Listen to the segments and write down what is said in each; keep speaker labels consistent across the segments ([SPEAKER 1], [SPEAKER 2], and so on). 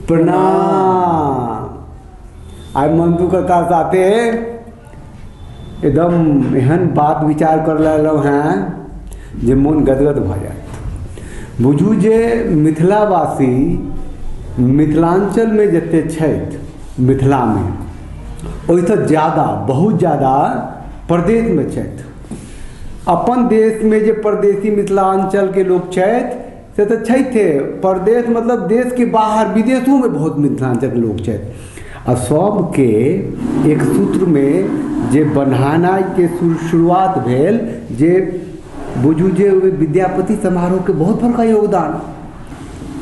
[SPEAKER 1] प्रणाम। आइ मंटू कक्का साथे एकदम एहन बात विचार कर लेलहुँ हैं जे मोन गदगद भऽ जायत। बुझू जे मिथिलावासी मिथिलांचलमे जते छथि मिथिलामे ओहिसँ ज़्यादा बहुत ज़्यादा प्रदेशमे छथि। अपन देशमे जे परदेसी मिथिलांचलके लोक छथि से तऽ छैथे, परदेश मतलब देश के बाहर विदेशों में बहुत मिथिलांचल के लोग छथि। आ सबके एक सूत्र में जे बन्हानाइ के शुरुआत भेल, जे बुझू जे विद्यापति समारोह के बहुत बड़का योगदान,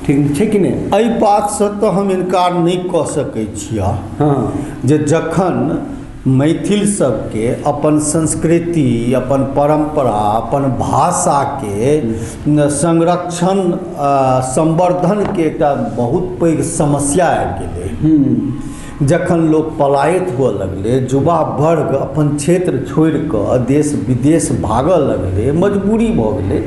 [SPEAKER 1] ठीक छै कि नहीं?
[SPEAKER 2] एहि बातसँ तऽ हम इनकार नहीं कऽ सकै छी।
[SPEAKER 1] हाँ,
[SPEAKER 2] जे जखन मैथिल सबके अपन संस्कृति, अपन परंपरा, अपन भाषा के संरक्षण संवर्धन के एकटा बहुत पैघ समस्या आबि गेलै। जखन लोग पलायित हुअ लगलै, युवा वर्ग अपन क्षेत्र छोड़ि कऽ देश विदेश भागऽ लगलै, मजबूरी भऽ गेलै।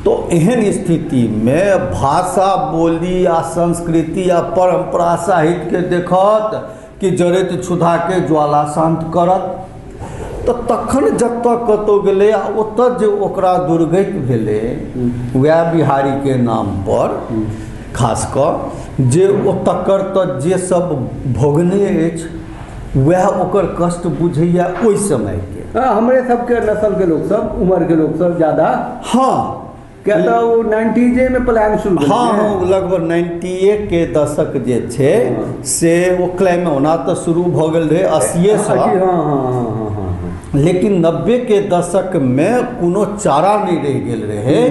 [SPEAKER 2] तो एहन स्थिति में भाषा, बोली आ संस्कृति आ परंपरा साहित्य के देखत कि जरैत क्षुधा के ज्वाला शांत करत, तो तखन जतऽ कतौ गेलै आ ओतऽ जे ओकरा दुर्गति भेलै वएह बिहारी के नाम पर, खास कऽ जे ओतकर तऽ जे सब भोगने अछि वएह ओकर कष्ट बुझैया ओहि समय के।
[SPEAKER 1] हमरे सबके नस्ल के लोग सब, उम्र के लोग सब ज्यादा।
[SPEAKER 2] हाँ,
[SPEAKER 1] क्या तो 90s में प्लान शुरू भेलै।
[SPEAKER 2] हाँ, लगभग 90 के दशक जे छै से ओ क्लाइम होना तऽ शुरू भऽ गेल रहै 80 से। लेकिन 90 के दशक में कोनो चारा नहीं रह गेल रहे,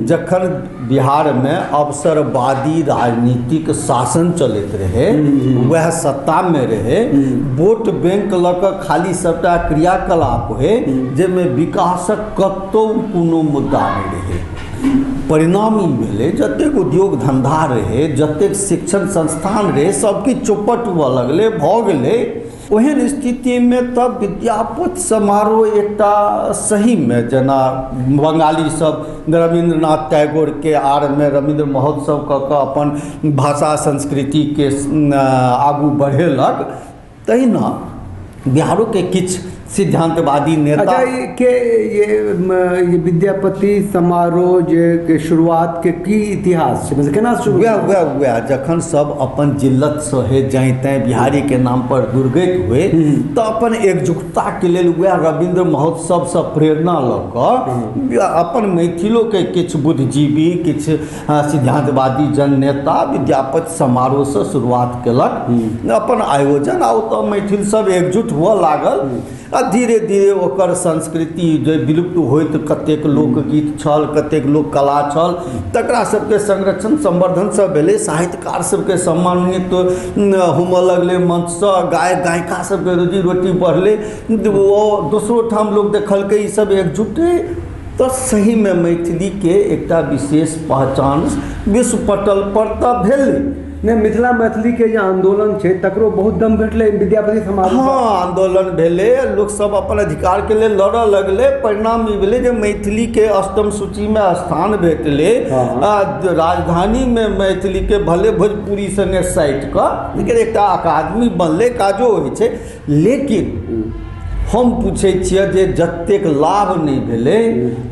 [SPEAKER 2] जखन बिहार में अवसरवादी राजनीतिक शासन चलैत रहे, वह सत्ता में रहे, वोट बैंक लऽ कऽ खाली सबटा क्रियाकलाप होय जाहिमे विकासक कतौ कोनो मुद्दा नहीं रहे। परिणाम ई भेलै जतेक उद्योग धंधा रहे, जतेक शिक्षण संस्थान रहे, सबके चौपट हुअ लगलै, भऽ गेलै। ओहन स्थिति में तब विद्यापति समारोह एकटा सही में, जेना बंगाली सब रविंद्रनाथ टैगोर के आड़ में रविंद्र महोत्सव कऽ कऽ अपन भाषा संस्कृति के आगू बढ़ेलक, तहिना बिहारो के किछु सिद्धांतवादी नेता।
[SPEAKER 1] अच्छा, ये विद्यापति समारोह के शुरुआत के की इतिहास छै, मतलब केना शुरू?
[SPEAKER 2] वएह जखन सब अपन जिल्लत सहे जाइते बिहारी के नाम पर दुर्गति हुए, तो अपन एकजुटता के लेल वएह रविंद्र महोत्सव से प्रेरणा लऽ कऽ अपन मैथिलो के किछु बुद्धिजीवी, किछु सिद्धांतवादी जन नेता विद्यापति समारोह से शुरुआत केलक अपन आयोजन, आ ओतऽ मैथिल सब एकजुट हुअ लागल। आ धीरे धीरे ओकर संस्कृति जे विलुप्त होइत कतेक लोकगीत छल, कतेक लोक कला छल, तकरा सबके संरक्षण संवर्धन सब भेलै। साहित्यकार सबके सम्मानित हुअ लगलै मंचसँ, गायक गायिका सबके रोजी रोटी बढ़लै, ओ दोसरो ठाम लोक देखलकै ई सब एकजुट अइ, तऽ सही में मैथिली के एकटा विशेष पहचान विश्व पटल पर तऽ भेलै।
[SPEAKER 1] नहीं, मिथिला मैथिली के जे आंदोलन छै तकरो बहुत दम भेटलै विद्यापति समारोह।
[SPEAKER 2] हाँ, आंदोलन भेलै, लोक सब अपन अधिकार के लेल लड़ऽ लगलै। परिणाम ई भेलै जे मैथिली के अष्टम सूची में स्थान भेटलै। राजधानी में मैथिली के भले भोजपुरी से साइट कऽ, लेकिन एकटा अकादमी बनलै, काजो होइ छै। लेकिन हम पूछै छियै जे जतेक लाभ नहीं भेलै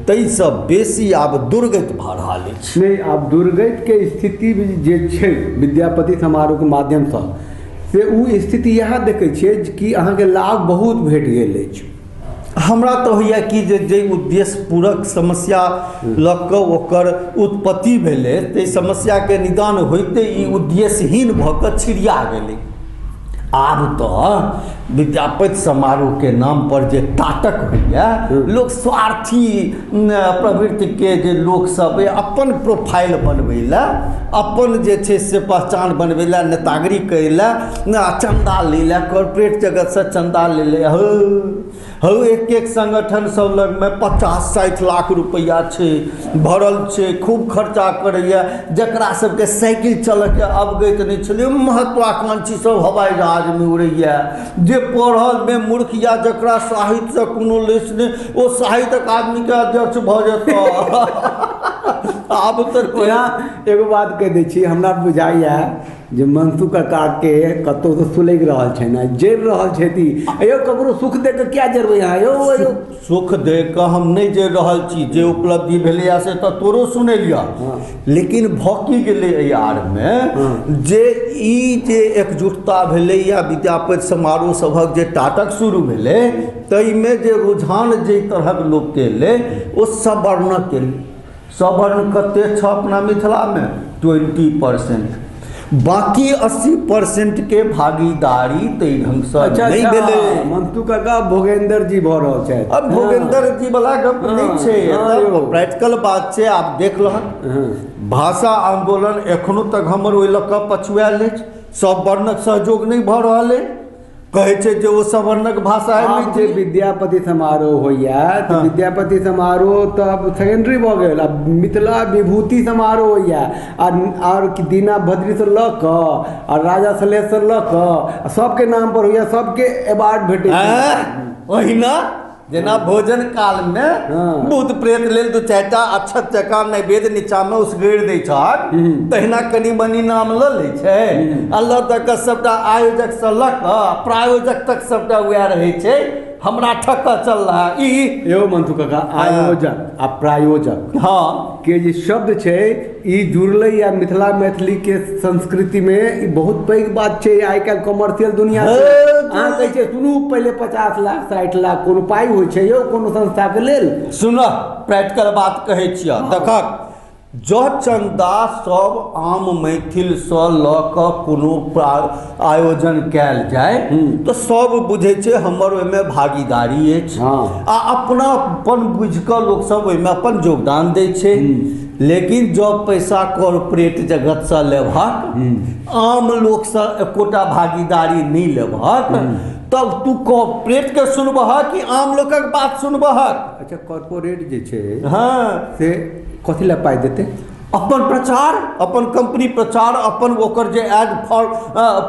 [SPEAKER 2] ताहिसँ बेसी आब दुर्गति भऽ रहल अछि।
[SPEAKER 1] नहीं, आब दुर्गति के स्थिति जे छै विद्यापति समारोह के माध्यम से ओ स्थिति इएह देखै छियै कि अहाँके लाभ बहुत भेट गेल अछि।
[SPEAKER 2] हमरा तऽ होइए कि जे उद्देश्य पूरक समस्या लऽ कऽ ओकर उत्पत्ति भेलै, ताहि समस्याके निदान होइते ई उद्देश्यहीन भऽ कऽ छिड़िया गेलै। आब तो विद्यापति समारोह के नाम पर जे नाटक होइया, लोग स्वार्थी प्रवृत्ति के जे लोग सब अपन प्रोफाइल बनबै ला, अपन जे छै से पहचान बनबै ला, नेतागिरी करै ला, चंदा लै ला, कॉर्पोरेट जगत से चंदा ले ले, एक एक संगठन सब लग में 50-60 लाख रुपया छै, भरल छै, खूब खर्चा करैया। जकरा सबके साइकिल चलऽ के अवगत नहीं छलै, महत्वाकांक्षी सब हवाई जहाज में उड़ैया। जे पढ़ल में मूर्ख या जकरा साहित्य से कोनो लेस नहीं, ओ साहित्य अकादमी के अध्यक्ष भऽ जेतै। आब तऽ
[SPEAKER 1] यहाँ एगो बात कह दै छी, हमरा बुझाइए जे मंसू काका के कतौ तो सुलग रहल छै ने, जरि रहल छै ती यौ ककरो सुख दे के क्या जरबै यहाँ यौ
[SPEAKER 2] सुख दे कऽ हम नहि जरि रहल छी, जे उपलब्धि भेलैया से तऽ तोरो सुनेलिया। लेकिन भऽ की गेलै एहि आड़मे जे ई जे एकजुटता भेलैया विद्यापति समारोह सभक जे नाटक शुरू भेलै, ताहिमे जे रुझान जे तरहक लोकके एलै ओ सवर्णक एलै। सवर्ण कते छ अपना मिथिलामे 20%, बाकी 80% के भागीदारी ताहि ढंगसँ नहि भेलै।
[SPEAKER 1] मंसू काका भोगेंद्र जी भऽ रहल छै।
[SPEAKER 2] अब भोगेंद्र जी वाला गप नहि छै, प्रैक्टिकल बात छै। आप देख रहल भाषा आंदोलन एखनो तक हमर ओहि लऽ कऽ पछुआएल अछि, सब वर्णक सहयोग नहि भऽ रहल अछि। कहै छै जे ओ सवर्णक भाषा
[SPEAKER 1] है। जे विद्यापति समारोह होइया तऽ विद्यापति समारोह तऽ अब सेकेंडरी भऽ गेल, अब मिथिला विभूति समारोह होइया और दीना भद्री से लऽ कऽ और राजा सलेश से लऽ कऽ सबके नाम पर होइया, सबके अवार्ड भेटै छै।
[SPEAKER 2] ओहिना जेना भोजन काल में भूत प्रेत लेल 2-4टा अक्षत जकाँ नैवेद्य नीचा में उसगैर दै छक, तहिना कनि मनी नाम लऽ लै छै आ लऽ दऽ कऽ सबटा आयोजक से लऽ कऽ प्रायोजक तक सबटा वएह रहै छै। हमरा ठक्का चल रहा ई
[SPEAKER 1] यो मंसू काका आयोजक आ प्रायोजक के जे शब्द छै ई जुड़लै या मिथिला मैथिली के संस्कृति में ई बहुत पैघ बात छै। आइ काल्हि कमर्शियल दुनिया अहाँ कहै छै सुनू पहिले 50 लाख 60 लाख कोनो पाइ होइ छै यौ कोनो संस्था के लेल।
[SPEAKER 2] सुनऽ प्रैक्टिकल बात कहै छियै, देखक जँ चन्दा सब आम मैथिलसँ लऽ कऽ कोनो आयोजन कयल जाय तऽ सब बुझै छै हमर ओहिमे भागीदारी अछि आ अपनापन बुझि कऽ लोकसभ ओहिमे अपन योगदान दै छै। लेकिन जब पैसा कॉर्पोरेट जगतसँ लेबहक, आम लोकसँ एकोटा भागीदारी नहि लेबहक, तब तू कॉर्पोरेटके सुनबहक कि आम लोकक बात सुनबहक।
[SPEAKER 1] अच्छा कॉर्पोरेट जे छै
[SPEAKER 2] से
[SPEAKER 1] कथी लए पाइ देतै?
[SPEAKER 2] अपन प्रचार, अपन कंपनी प्रचार, अपन ओकर जे एड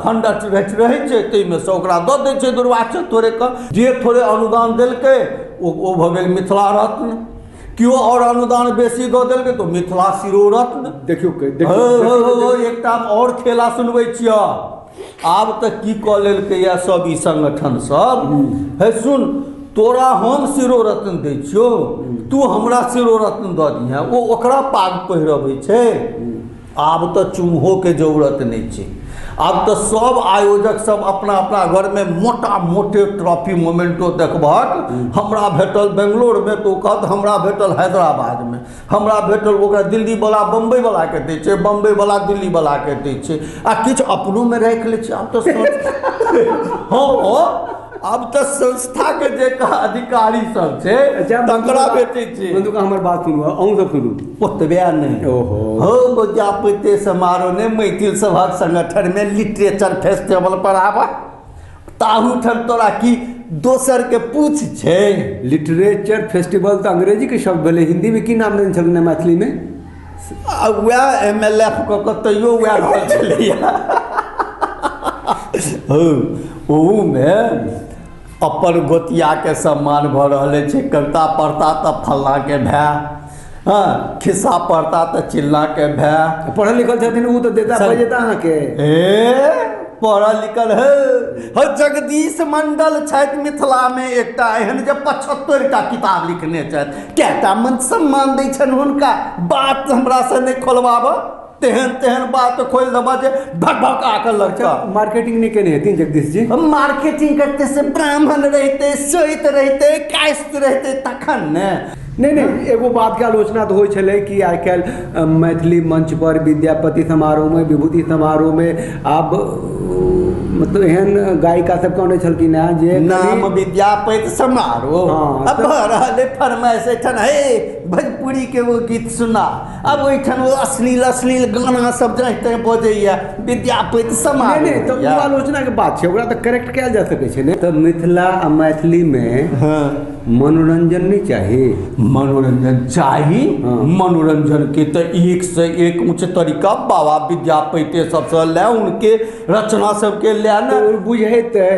[SPEAKER 2] फंड रहै छै ताहिमे से ओकरा दऽ दै छै दुर्वाच थोड़े कऽ। जे थोड़े अनुदान देलकै ओ भऽ गेल मिथिला रत्न, केओ और अनुदान बेसी दऽ देलकै तऽ मिथिला शिरोरत्न।
[SPEAKER 1] देखियौ
[SPEAKER 2] एकटा और खेला सुनबै छियै, आब तऽ की कऽ लेलकै या सब ई संगठन सब, है सुन तोरा हम शिरोरत्न दै छियौ, तू हमरा शिरोरत्न दऽ दिहे, ओ ओकरा पाग पहिरबै छै। आब तऽ चुम्होके जरूरत नहि छै, आब तऽ सब आयोजक सब अपना अपना घरमे मोटा मोटे ट्रॉफी मोमेंटो देखबहक। हमरा भेटल बेंगलोरमे तऽ ओ कहत हमरा भेटल हैदराबादमे, हमरा भेटल ओकरा दिल्लीवला बम्बइवलाके दै छै, बम्बइवला दिल्लीवलाके दै छै आ किछु अपनोमे राखि लै छै। आब तऽ हँ अब तऽ संस्था के जे अधिकारी सब छै तकरा भेटै छै।
[SPEAKER 1] बंधु हमर बात सुनू, अहूँ सब सुनू।
[SPEAKER 2] ओतबे नहि हो विद्यापति समारोह ने मैथिल सभक संगठन में लिटरेचर फेस्टिवल पर आबह, ताहू ठन तोरा की दोसर के पूछ छै।
[SPEAKER 1] लिटरेचर फेस्टिवल तऽ अंग्रेजी के शब्द भेलै, हिंदी में की नाम देने छलखिन मैथिली में?
[SPEAKER 2] वएह MLF कऽ तैयो वएह रहल छलैया। ओहूमे अपन गोतियाके सम्मान भऽ रहल छै। कविता पढ़ता तऽ फल्लाँके भाय, खिस्सा पढ़ता तऽ चिल्लाके भाय।
[SPEAKER 1] पढ़ल लिखल छथिन ओ तऽ देता पाइ देता अहाँके।
[SPEAKER 2] पढ़ल लिखल है जगदीश मंडल छथि मिथिलामे एकटा एहन जे 75टा किताब लिखने छथि। कएटा मन सम्मान दै छनि हुनका, बात हमरासँ नहि खोलबाबऽ, तेहन तेहन बात खोल देबा जे भक भक आकर लगता।
[SPEAKER 1] मार्केटिंग नहीं केने हेथिन जगदीश जी?
[SPEAKER 2] मार्केटिंग करते से ब्राह्मण रहते, श्वेत रहते, कायस्थ रहते तखन ने।
[SPEAKER 1] नहीं एगो बात के आलोचना तो हो छलै कि आइ काल्हि मैथिली मंच पर विद्यापति समारोह में विभूति समारोह में आब मतलब एहन गायिका सब कहने छलखिन हैं जे
[SPEAKER 2] नाम विद्यापति समारोह अब रहले फरमाइश एठन हे भोजपुरी के वो गीत सुना, अब ओइठन वो अश्लील अश्लील गाना सब जते बजैया विद्यापति समारोह।
[SPEAKER 1] नहीं तो वो आलोचना के बात छै, ओकरा तऽ करेक्ट कयल जा सकै छै ने। तऽ मिथिला आ मैथिली में मनोरंजन नहीं चाहिए?
[SPEAKER 2] मनोरंजन चाही। मनोरंजन के तो एक से एक उच्च तरीका बाबा विद्यापति सबसे ले उनके रचना सबके ले ना
[SPEAKER 1] बुझेते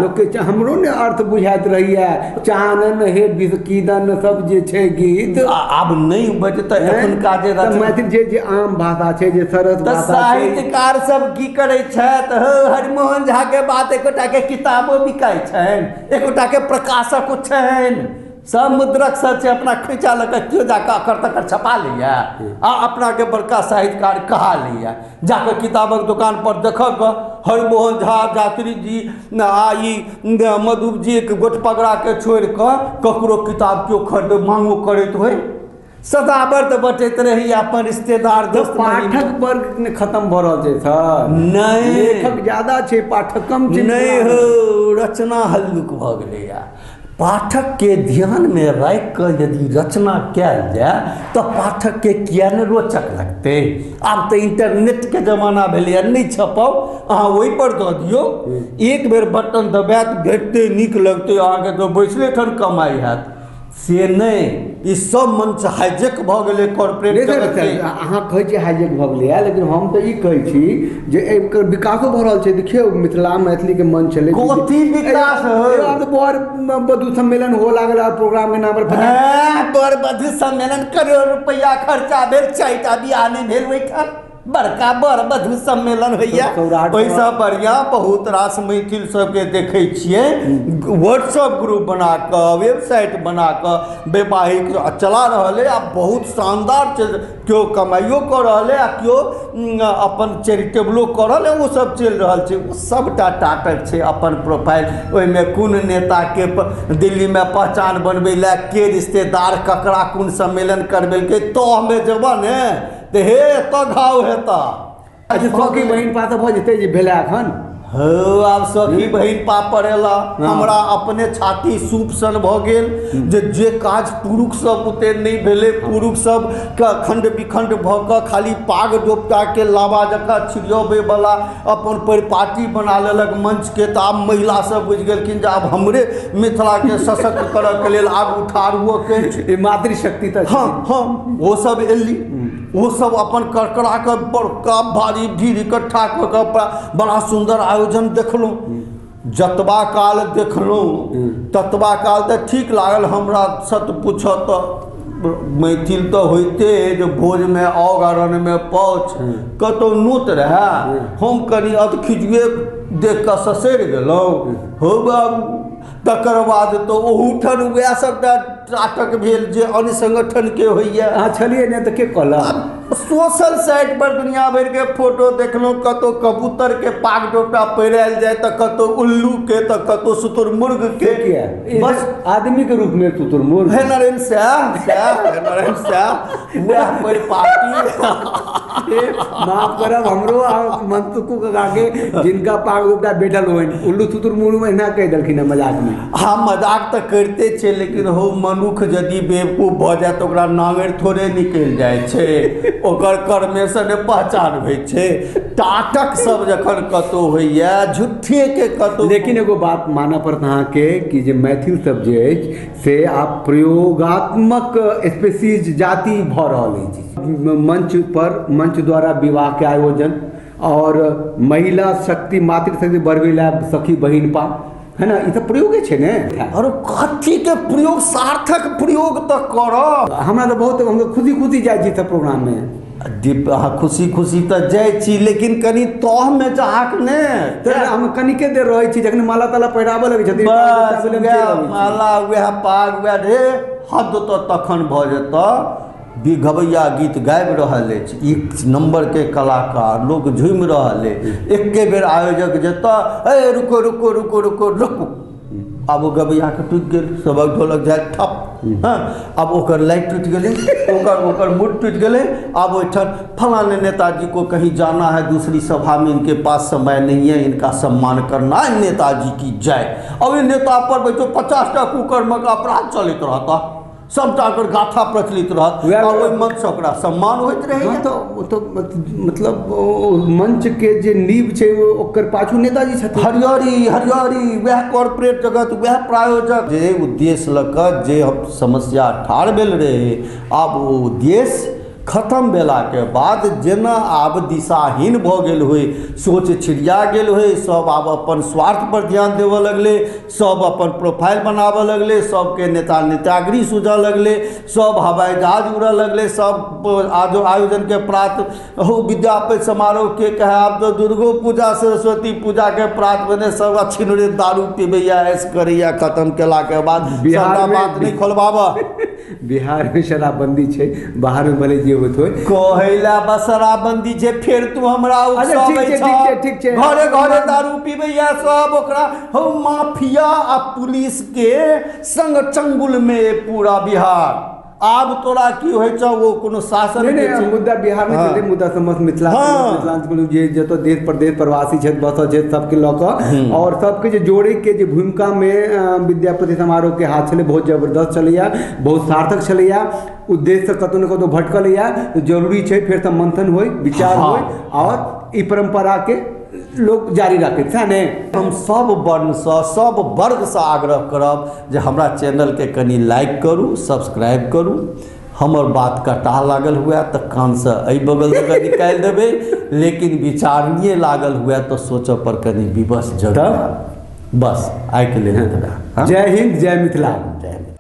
[SPEAKER 1] लोग के। हमरो ने अर्थ बुझाइत रहिए, चानन हे बिस्कीदन सब जे छै गीत तो
[SPEAKER 2] आब नहीं बजत एखुनका जे
[SPEAKER 1] मैथिल जे आम भाषा छै, जे सरस
[SPEAKER 2] तऽ
[SPEAKER 1] भाषा छै,
[SPEAKER 2] साहित्यकार सब की करै छथि, हरिमोहन झा के बात एकोटा के किताबो बिकाइ छनि, एकोटा के प्रकाशक छनि, सब मुद्रक सब छै, अपना खोइचा लऽ कऽ केओ जाकऽ अकर तकर छपा लैया आ अपना के बड़का साहित्यकार कहा लैया। जाकऽ किताबक दुकान पर देखक हरिमोहन झा, यात्री जी आ ई मधु जी के गोट पगड़ा के छोड़ि कऽ ककरो किताब केओ खरीद मांगो करैत होय, सदाबर्त बटैत रही अपन रिश्तेदार दोस्त।
[SPEAKER 1] पाठक वर्ग खत्म भऽ रहल छै सर,
[SPEAKER 2] नहीं
[SPEAKER 1] लेखक ज्यादा छै, पाठक कम छै।
[SPEAKER 2] नहीं हो, रचना हल्लुक भऽ गेलैया। पाठक के ध्यान में राखि कऽ यदि रचना कयल जाय तऽ पाठक के किया ने रोचक लगतै। आब तऽ इंटरनेट के जमाना भेलैया, नहीं छपाउ अहाँ ओहि पर दऽ दियौ, एक बेर बटन दबाएत भेटतै, नीक लगतै अहाँके, तऽ बैसले ठन कमाई हैत। से नहीं, ई सब मंच हाईजेक भऽ गेलै कॉर्पोरेट जगत के।
[SPEAKER 1] अहाँ कहै छियै हाईजेक भऽ गेलैया, लेकिन हम तऽ ई कहै छी जे एकर विकासो भऽ रहल छै। देखियौ मिथिला मैथिली के मंच छलै,
[SPEAKER 2] कथी विकास
[SPEAKER 1] आब तऽ बर वधु सम्मेलन हो लागल, प्रोग्राम के नाम पर
[SPEAKER 2] बर वधु सम्मेलन करोड़ रुपया खर्चा भेल, 4टा बियाह नहीं भेल ओहिठाम, बड़का बर वधु सम्मेलन होइया। ओहिसँ बढ़िया बहुत रास मैथिल सबके देखै छियै व्हाट्सएप ग्रुप बना कऽ, वेबसाइट बना कऽ वैवाहिक चला रहल है, आ बहुत शानदार केओ कमाइयो कऽ रहल है, आ केओ अपन चैरिटेबलो कऽ रहल है, वो सब चलि रहल छै। वो सबटा टाटक छै अपन प्रोफाइल, ओहिमे कोन नेता के दिल्ली में पहचान बनबै लए, के रिश्तेदार ककरा कोन सम्मेलन करबेलकै, तो हमे जेबऽ ने तऽ हे एतऽ घाव हेता।
[SPEAKER 1] अच्छा सखी बहिन पा तऽ भऽ जेतै जे भेलै एखन।
[SPEAKER 2] हो आब सखी बहिन पा पड़ेला, हमरा अपने छाती सूप सन भऽ गेल जे काज पुरुष सब ओते नहीं भेलै। पुरुष सब के खंड विखंड भऽ कऽ खाली पाग डोपटा के लावा जकाँ छिड़ियबै वाला अपन परिपाटी बना लेलक मंच के। तऽ आब महिला सब बुझि गेलखिन जे आब हमरे मिथिला के सशक्त करऽ के लेल आब उठारुओ के
[SPEAKER 1] मातृशक्ति तऽ
[SPEAKER 2] हाँ वो सब एली, वो सब अपन करकरा के बड़का भारी भीड़ इकट्ठा कऽ कऽ बड़ा सुंदर आयोजन देखलहुँ। जतबा काल देखलहुँ ततबा काल तऽ ठीक लागल हमरा। सत पूछऽ तऽ मैथिल तऽ होइते जे भोज में औगरण में पौछ, कतौ नोत रहै, हम कनी अधखिजुए देख कऽ ससरि गेलहुँ। हो बाबू तकर बाद तऽ ओहूठन वएह सबटा नाटक भेल जे अन्य संगठन के होइए।
[SPEAKER 1] अहाँ छलिए ने तऽ के कहलक?
[SPEAKER 2] सोशल साइट पर दुनिया भर के फोटो देखलहुँ, कतौ कबूतर के पाग डोटा पहिरायल जाए, तऽ कतौ उल्लू के, तऽ कतौ शुतुरमुर्ग के।
[SPEAKER 1] बस आदमी के रूप में शुतुरमुर्ग
[SPEAKER 2] है नारायण साहब वह परिपाटी।
[SPEAKER 1] माफ करब, हमरो मनसुखू के आगे जिनका पाग डोटा बैठल होइन उल्लू शुतुरमुर्ग में ना कह देलखिन मजाक में।
[SPEAKER 2] हाँ मजाक तऽ करते छै, लेकिन हो मनुख यदि बेवकूफ भऽ जाए तऽ ओकरा नांगरि थोड़े निकलि जाइ छै, ओकर कर्मे से ने पहचान होइ छै। टाटक सब जखन कतौ होइए झूठे के कतौ।
[SPEAKER 1] लेकिन एगो बात मानऽ पड़त अहाँके कि जे मैथिल सब जे अछि से आब प्रयोगात्मक स्पेसीज जाति भऽ रहल अछि। मंच पर मंच द्वारा विवाह के आयोजन और महिला शक्ति मातृशक्ति बढ़बै ला सखी बहिन पा, है ना, ई तऽ प्रयोगे छै ने।
[SPEAKER 2] और कथी के प्रयोग, सार्थक प्रयोग तऽ करब।
[SPEAKER 1] हमरा तऽ बहुत हम खुशी खुशी जाइ छी तऽ प्रोग्राम में।
[SPEAKER 2] अहाँ खुशी खुशी तऽ जाइ छी, लेकिन कनि तह में जाक ने
[SPEAKER 1] तऽ हम कनिके देर रहै छी, जखन माला ताला पहिराबऽ लगै छथिन
[SPEAKER 2] माला वएह पाग वएह रे हद तऽ तखन भऽ जेतऽ। गबैया गीत गाबि रहल अछि, एक नंबर के कलाकार, लोग झूमि रहल है। एके बेर आयोजक जेतऽ ए रुको रुको रुको रुको रुको, आब वो गबैया के टूटि गेल, सबक ढोलक जाए ठप। हाँ अब ओकर लाइट टूटि गेलै, ओकर मूड टूटि गेलै। अब ओहिठाम फलाने नेताजी को कहीं जाना है दूसरी सभा में, इनके पास समय नहीं है, इनका सम्मान करना है, नेताजी की जय। अब ये नेता पर बैठो 50टा कुकर्म का अपराध चलैत रहता, सबटा ओकर गाथा प्रचलित रहत, ओहि मंच से ओकरा सम्मान होइत रहैए।
[SPEAKER 1] तो मतलब मंच के जे नींव छै ओकर पाछू नेताजी छथिन।
[SPEAKER 2] हरियारी वएह कॉर्पोरेट जगत, वएह प्रायोजक जे उद्देश्य लऽ कऽ जे समस्या ठाढ़ भेल रहे, आब ओ उद्देश्य खत्म भेलाके बाद जेना आब दिशाहीन भऽ गेल होइ, सोच छिड़िया गेल होइ, सब आब अपन स्वार्थ पर ध्यान देबऽ लगलै, सब अपन प्रोफाइल बनाबऽ लगलै, सबके नेता नेतागिरी सूझऽ लगलै, सब हवाई जहाज उड़ऽ लगलै, सब आयोजन के प्रात हो विद्यापति समारोह के कहे आब तो दुर्गो पूजा सरस्वती पूजा के प्रात बने सब छिनरे दारू पीबैया ऐश करैया, खत्म केलाके बाद
[SPEAKER 1] बिहार में
[SPEAKER 2] बात नहीं खोलबाबा।
[SPEAKER 1] बिहार में शराबबंदी छै, बाहर में भले जे होत होय
[SPEAKER 2] कहैला बस शराबबंदी छै, फेर तू हमरा उकसाबै
[SPEAKER 1] ठीक छै
[SPEAKER 2] घरे घरे दारू पीबैया सब, ओकरा हो माफिया आ पुलिस के संग चंगुल में पूरा बिहार। आब तोरा की होइ छ वो कोनो शासन
[SPEAKER 1] नहीं मुद्दा बिहार में चले, मुद्दा समस्त मिथिलांचल जे जतो देश प्रदेश प्रवासी छथि बसल छथि सबके लऽ कऽ, और सबके जे जोड़े के जे भूमिका में विद्यापति समारोह के हाथ छलै बहुत जबरदस्त छलैया, बहुत सार्थक छलैया, उद्देश्य कतौ न कतौ भटकलैया, तो जरूरी छै फेर से मंथन होय, विचार होय और ई परंपरा के लोग जारी रखैत छै ने।
[SPEAKER 2] हम सब वर्णसँ सब वर्गसँ आग्रह करब जे हमरा चैनलके कनि लाइक करू, सब्सक्राइब करू, हमर बात कटा लागल हुए तऽ कानसँ एहि बगल से निकालि देबै, लेकिन विचारणीय लागल हुए तऽ सोचऽ पर कनि विवश जरूर। बस आइके लेल।
[SPEAKER 1] जय हिंद, जय मिथिला।
[SPEAKER 2] जय मिथिला।